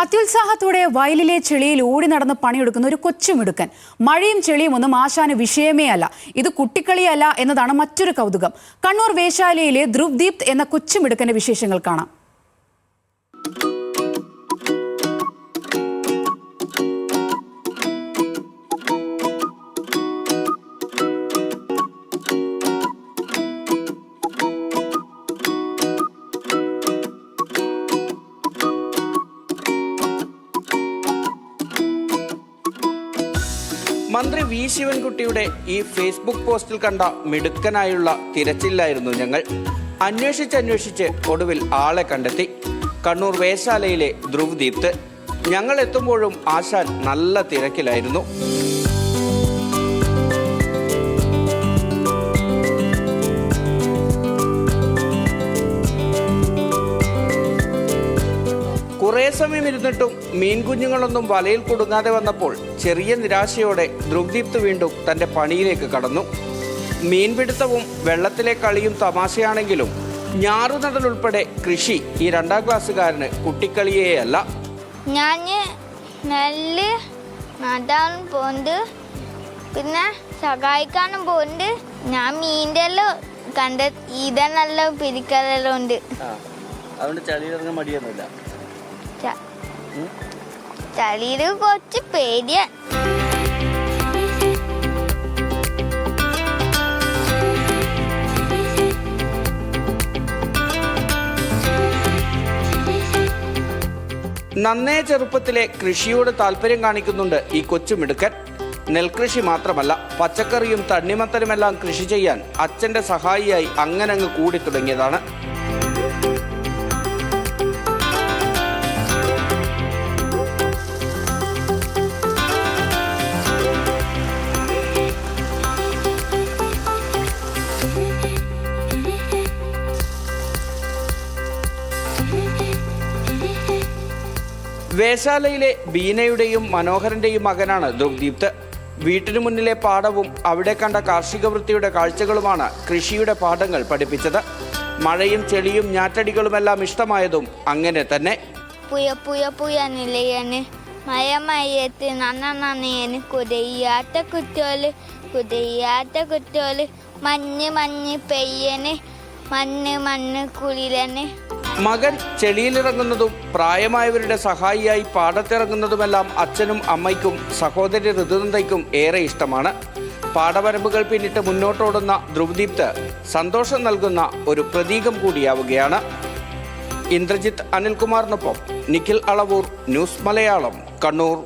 അത്യുത്സാഹത്തോടെ വയലിലെ ചെളിയിൽ ഓടി നടന്ന് പണിയെടുക്കുന്ന ഒരു കൊച്ചുമിടുക്കൻ. മഴയും ചെളിയും ഒന്നും ആശാന് വിഷയമേ അല്ല. ഇത് കുട്ടിക്കളിയല്ല എന്നതാണ് മറ്റൊരു കൗതുകം. കണ്ണൂർ വേശാലയിലെ ധ്രുവ്ദീപ് എന്ന കൊച്ചുമിടുക്കന്റെ വിശേഷങ്ങൾ കാണാം. മന്ത്രി വി ശിവൻകുട്ടിയുടെ ഈ ഫേസ്ബുക്ക് പോസ്റ്റിൽ കണ്ട മിടുക്കനായുള്ള തിരച്ചിലായിരുന്നു ഞങ്ങൾ. അന്വേഷിച്ച് ഒടുവിൽ ആളെ കണ്ടെത്തി. കണ്ണൂർ വേശാലയിലെ ധ്രുവ്ദീപ്. ഞങ്ങൾ എത്തുമ്പോഴും ആശാൻ നല്ല തിരക്കിലായിരുന്നു. കുറേ സമയം ഇരുന്നിട്ടും മീൻകുഞ്ഞുങ്ങളൊന്നും വലയിൽ കുടുങ്ങാതെ വന്നപ്പോൾ ചെറിയ നിരാശയോടെ ധ്രുവ്ദീപ് വീണ്ടും തൻ്റെ പണിയിലേക്ക് കടന്നു. മീൻപിടുത്തവും വെള്ളത്തിലെ കളിയും തമാശയാണെങ്കിലും ഞാറുനടൽ ഉൾപ്പെടെ കൃഷി ഈ 2ാം ക്ലാസ്സുകാരന് കുട്ടിക്കളിയേയല്ല. ഞാൻ നെല്ല് നടാൻ പോകുന്നുണ്ട്, പിന്നെ സഹായിക്കാനും പോകുന്നുണ്ട്. ഞാൻ മീൻ്റെ എല്ലാം കണ്ട ഇതെല്ലാം പിരിക്കലെല്ലാം ഉണ്ട്. അതുകൊണ്ട് ചളിയിലിറങ്ങാൻ മടിയൊന്നുമില്ല. ചളിയിൽ കുറച്ച് പേടിയാ. നന്നേ ചെറുപ്പത്തിലെ കൃഷിയോട് താല്പര്യം കാണിക്കുന്നുണ്ട് ഈ കൊച്ചുമിടുക്കൻ. നെൽകൃഷി മാത്രമല്ല, പച്ചക്കറിയും തണ്ണിമത്തനുമെല്ലാം കൃഷി ചെയ്യാൻ അച്ഛൻ്റെ സഹായിയായി അങ്ങനങ്ങ് കൂടി തുടങ്ങിയതാണ്. വേശാലയിലെ ബീനയുടെയും മനോഹരന്റെയും മകനാണ് ധ്രുവ്ദീപ്. വീട്ടിനു മുന്നിലെ പാടവും അവിടെ കണ്ട കാർഷിക വൃത്തിയുടെ കാഴ്ചകളുമാണ് കൃഷിയുടെ പാഠങ്ങൾ പഠിപ്പിച്ചത്. മഴയും ചെളിയും ഞാറ്റടികളുമെല്ലാം ഇഷ്ടമായതും അങ്ങനെ തന്നെ. പുയ പുയ പുയനിലയന് മയമയത്ത് നന്നനയന് കുതയ്യാത്ത കുറ്റോല് മഞ്ഞ് മഞ്ഞ് പെയ്യന് മണ്ണ് കുളിരന്. മകൻ ചെളിയിലിറങ്ങുന്നതും പ്രായമായവരുടെ സഹായിയായി പാടത്തിറങ്ങുന്നതുമെല്ലാം അച്ഛനും അമ്മയ്ക്കും സഹോദരി ഋതുനന്ദയ്ക്കും ഏറെ ഇഷ്ടമാണ്. പാടവരമ്പുകൾ പിന്നിട്ട് മുന്നോട്ടോടുന്ന ധ്രുവ്ദീപ് സന്തോഷം നൽകുന്ന ഒരു പ്രതീകം കൂടിയാവുകയാണ്. ഇന്ദ്രജിത്ത് അനിൽകുമാറിനൊപ്പം നിഖിൽ അളവൂർ, ന്യൂസ് മലയാളം, കണ്ണൂർ.